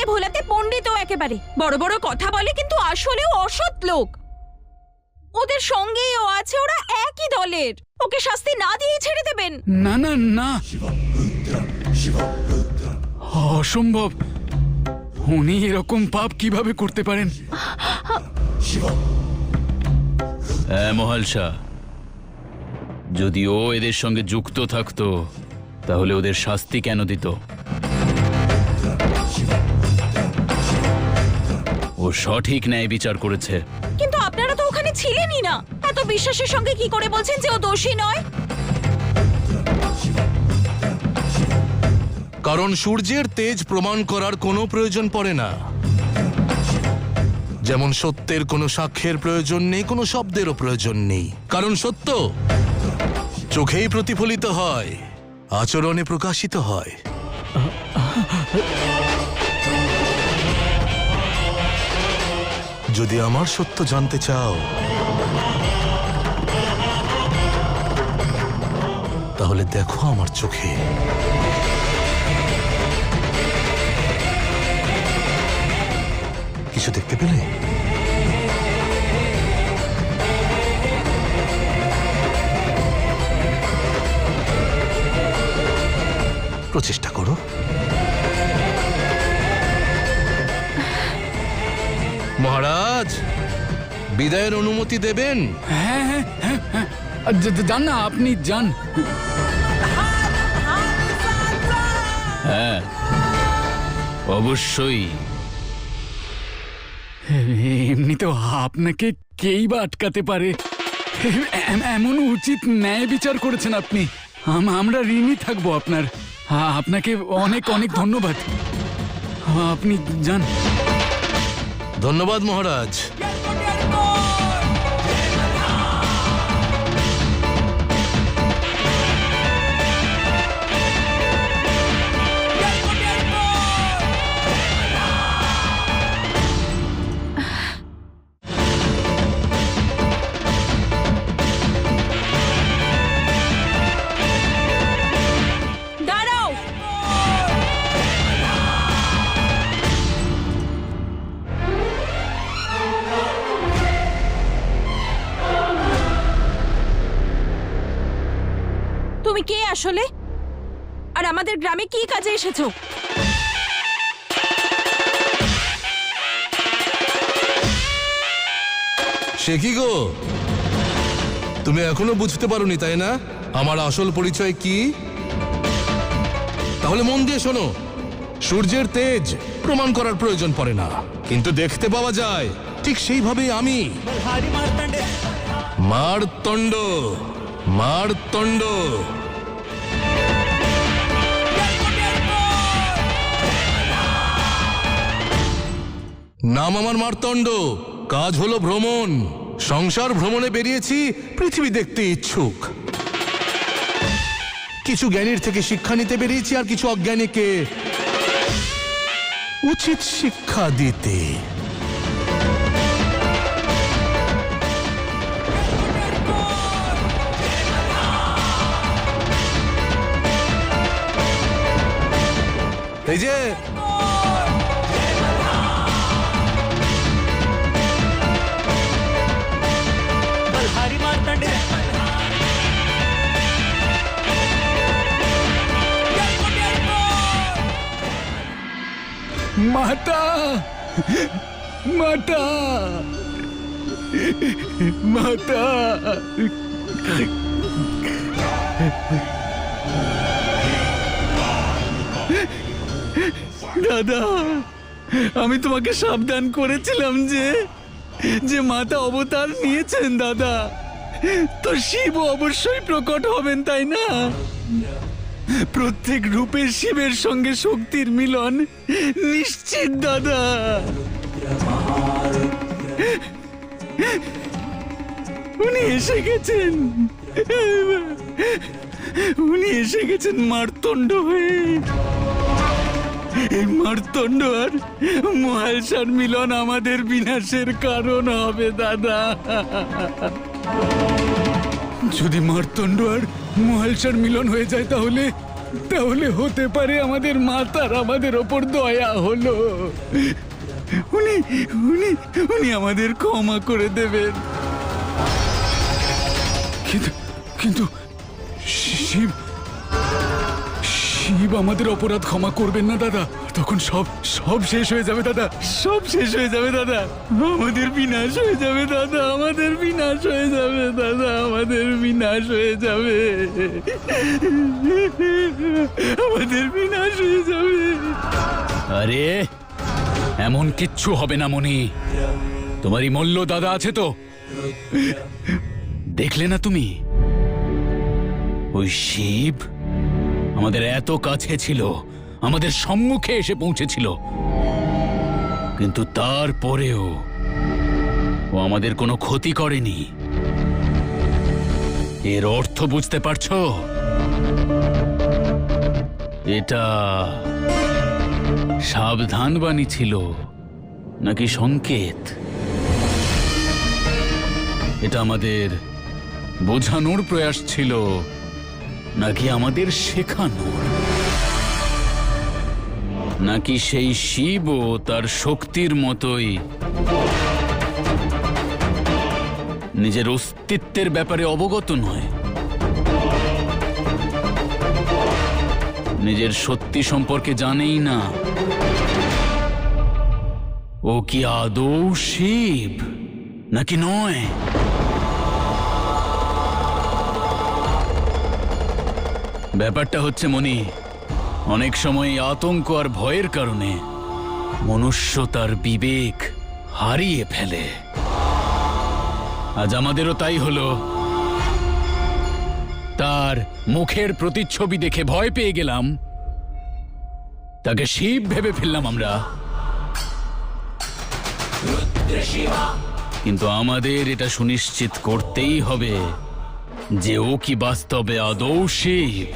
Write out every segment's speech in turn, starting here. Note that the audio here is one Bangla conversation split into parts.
ভোলাতে পণ্ডিত একেবারে বড় বড় কথা বলে, কিন্তু আসলেও অসৎ লোক। ওদের সঙ্গেই ও আছে, ওরা একই দলের। ওকে শাস্তি না দিয়ে ছেড়ে দেবেন? না না না, অসম্ভব। উনি এরকম পাপ কিভাবে করতে পারেন? মহাল শাহ, যদি ও এদের সঙ্গে যুক্ত থাকতো তাহলে ওদের শাস্তি কেন দিত? ও সঠিক ন্যায় বিচার করেছে। কিন্তু আপনারা তো ওখানে ছিলেনই না। এত বিশ্বাসের সঙ্গে কি করে বলছেন যে ও দোষী নয়? কারণ সূর্যের তেজ প্রমাণ করার কোনো প্রয়োজন পড়ে না। যেমন সত্যের কোনো সাক্ষ্যের প্রয়োজন নেই, কোনো শব্দেরও প্রয়োজন নেই। কারণ সত্য চোখেই প্রতিফলিত হয়, আচরণে প্রকাশিত হয়। যদি আমার সত্য জানতে চাও তাহলে দেখো আমার চোখে। কিছু দেখতে পেলে? প্রচেষ্টা করো। মহারাজ, বিদায়ের অনুমতি দেবেন? হ্যাঁ হ্যাঁ হ্যাঁ হ্যাঁ, যান না, আপনি যান। হ্যাঁ, অবশ্যই। এমনিতেও আপনাকে কেই বা আটকাতে পারে? এমন উচিত ন্যায় বিচার করেছেন আপনি। আমরা ঋণী থাকবো আপনার। আপনাকে অনেক অনেক ধন্যবাদ। আপনি যান। ধন্যবাদ মহারাজ। দাঁড়াও। তুমি কে আসলে? আর আমাদের গ্রামে কি কাজে এসেছো? সে কি গো, তুমি এখনো বুঝতে পারোনি তাই না আমার আসল পরিচয় কি? তাহলে মন দিয়ে শোনো। সূর্যের তেজ প্রমাণ করার প্রয়োজন পড়ে না, কিন্তু দেখতে পাওয়া যায়। ঠিক সেইভাবেই আমি মারতণ্ড। মারতণ্ড নাম আমার মারতণ্ড। কাজ হলো ভ্রমণ। সংসার ভ্রমণে বেরিয়েছি, পৃথিবী দেখতে ইচ্ছুক। কিছু জ্ঞানীর থেকে শিক্ষা নিতে বেরিয়েছি, আর কিছু অজ্ঞানীকে উচিত শিক্ষা দিতে। এই যে মাতা, মাতা, মাতা। দাদা, আমি তোমাকে সাবধান করেছিলাম যে মাতা অবতার নিয়েছেন দাদা। তো শিব অবশ্যই প্রকট হবেন, তাই না? প্রত্যেক রূপের শিবের সঙ্গে শক্তির মিলন নিশ্চিত দাদা। উনি এসে গেছেন, উনি এসে গেছেন মারতণ্ড হয়ে। এই মারতণ্ড আর মহালসার মিলন আমাদের বিনাশের কারণ হবে দাদা। যদি মারতণ্ড আর মহালসার মিলন হয়ে যায় তাহলে হতে পারে আমাদের মাতার আমাদের ওপর দয়া হলো। উনি উনি উনি আমাদের ক্ষমা করে দেবেন। কিন্তু কিন্তু শিব শিব আমাদের অপরাধ ক্ষমা করবেন না দাদা। তখন সব সব শেষ হয়ে যাবে দাদা, সব শেষ হয়ে যাবে দাদা। আমাদের বিনাশ হয়ে যাবে দাদা, আমাদের বিনাশ হয়ে যাবে দাদা, আমাদের বিনাশ হয়ে যাবে, আমাদের বিনাশ হয়ে যাবে। আরে এমন কিচ্ছু হবে না মনি, তোমারই মল্ল দাদা আছে তো। দেখলে না তুমি, ওই শিব আমাদের এত কাছে ছিল, আমাদের সম্মুখে এসে পৌঁছেছিল, কিন্তু তারপরেও ও আমাদের কোনো ক্ষতি করেনি। এর অর্থ বুঝতে পারছো? এটা সাবধানবাণী ছিল নাকি সংকেত? এটা আমাদের বোঝানোর প্রয়াস ছিল নাকি আমাদের শেখানোর? নাকি সেই শিবও তার শক্তির মতোই নিজের অস্তিত্বের ব্যাপারে অবগত নয়, নিজের সত্যি সম্পর্কে জানেই না? ও কি আদৌ শিব নাকি নয়? ব্যাপারটা হচ্ছে মনি, অনেক সময় আতঙ্ক আর ভয়ের কারণে মনুষ্য তার বিবেক হারিয়ে ফেলে। আজ আমাদেরও তাই হলো। তার মুখের প্রতিচ্ছবি দেখে ভয় পেয়ে গেলাম, তাকে শিব ভেবে ফেললাম আমরা। কিন্তু আমাদের এটা সুনিশ্চিত করতেই হবে যে ও কি বাস্তবে আদৌ শিব।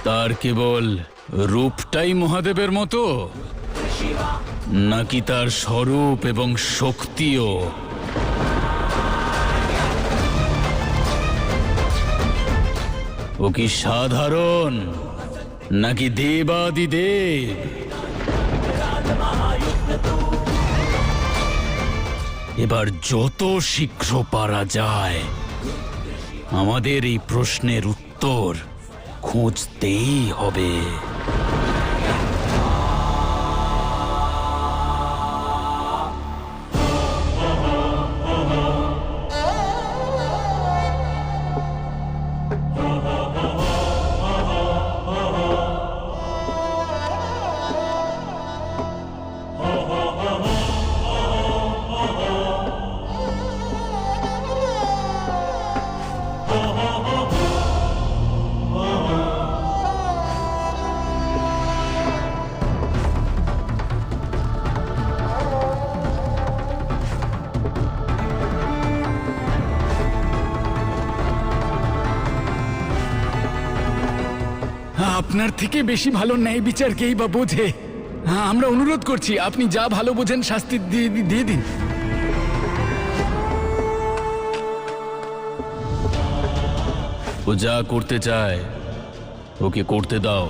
তার কেবল রূপটাই মহাদেবের মতো, নাকি তার স্বরূপ এবং শক্তিও? ও কি সাধারণ নাকি দেবাদিদেব? এবার যত শীঘ্র পারা যায় আমাদের এই প্রশ্নের উত্তর খুঁজতেই হবে। আপনার থেকে বেশি ভালো ন্যায় বিচার কেই বা বোঝে? আমরা অনুরোধ করছি, আপনি যা ভালো বোঝেন শাস্তি দিয়ে দিন। ও যা করতে চায় ওকে করতে দাও।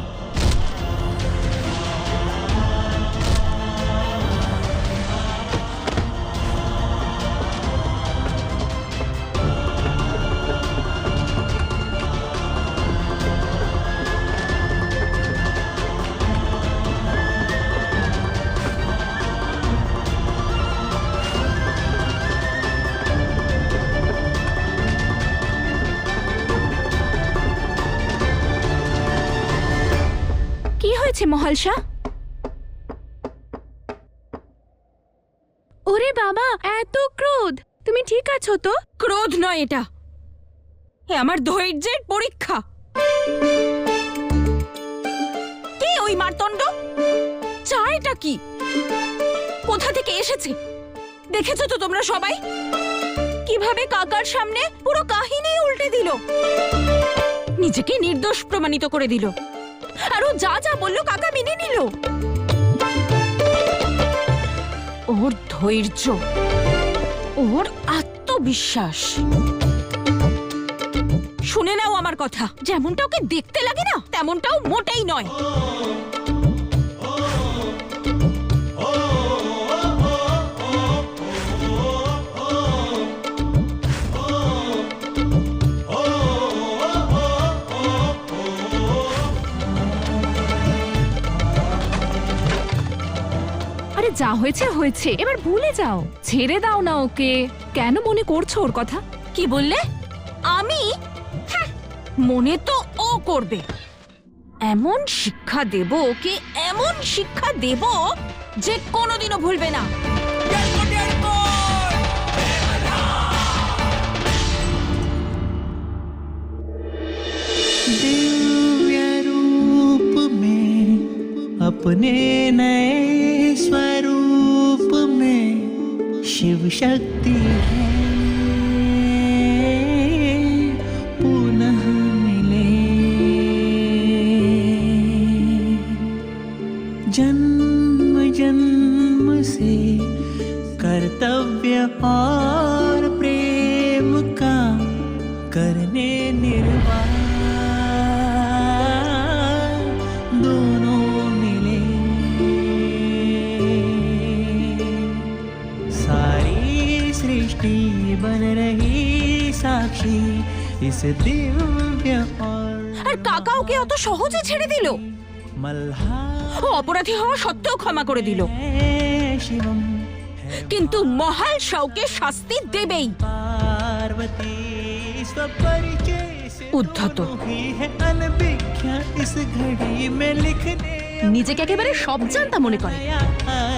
মহালসা, ওরে বাবা, এত ক্রোধ! তুমি ঠিক আছো তো? ক্রোধ নয় এটা, এ আমার ধৈর্যের পরীক্ষা। কে ওই মারতণ্ড? চায়টা কি? কোথা থেকে এসেছে? দেখেছো তো তোমরা সবাই কিভাবে কাকার সামনে পুরো কাহিনী উল্টে দিল, নিজেকে নির্দোষ প্রমাণিত করে দিল, আর ও যা যা বললো কাকা মেনে নিল। ওর ধৈর্য, ওর আত্মবিশ্বাস। শুনে নাও আমার কথা, যেমনটা ওকে দেখতে লাগে না তেমনটাও মোটেই নয়। আরে যা হয়েছে হয়েছে, এবার ভুলে যাও, ছেড়ে দাও না ওকে। কেন মনে করছো ওর কথা? কি বললে? আমি? হ্যাঁ, মনে তো ও করবে। এমন শিক্ষা দেব ওকে, এমন শিক্ষা দেব যে কোনোদিনও ভুলবে না। दिव्य रूप में अपने नए स्वरूप में शिव शक्ति है पुनः मिले। जन्म जन्म से कर्तव्य और प्रेम का करने निर्वाह दोनों मिले। सारी सृष्टि बन रही साक्षी इस दिव्य আর কাকা ওকে অত সহজে ছেড়ে দিল? मल्हार ও অপরাধী হওয়া সত্ত্বেও ক্ষমা করে দিল, शिवम কিন্তু মহাল শাওকে শাস্তি দেবেই। पार्वती स्वपरिचय से उद्धत। दोनों ही है अनभिज्ञ इस घड़ी में लिखने নিজেকে একেবারে সব জানতা মনে করে। नया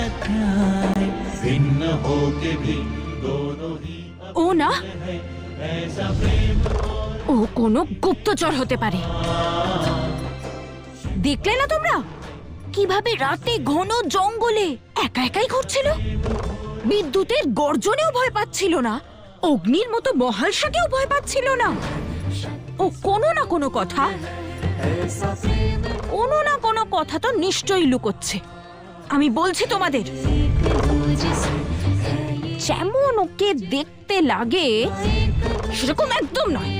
अध्याय भिन्न होके भी दोनों ही ও না, ও কোনো গুপ্তচর হতে পারে। দেখলে না তোমরা কিভাবে রাতে ঘন জঙ্গলে একা একাই ঘুরছিল? বিদ্যুতের গর্জনেও ভয় পাচ্ছিল না, অগ্নির মতো মহালসাকেও ভয় পাচ্ছিল না। ও কোনো না কোনো কথা তো নিশ্চয়ই লুকোচ্ছে। আমি বলছি তোমাদের, যেমন ওকে দেখতে লাগে সেরকম একদম নয়।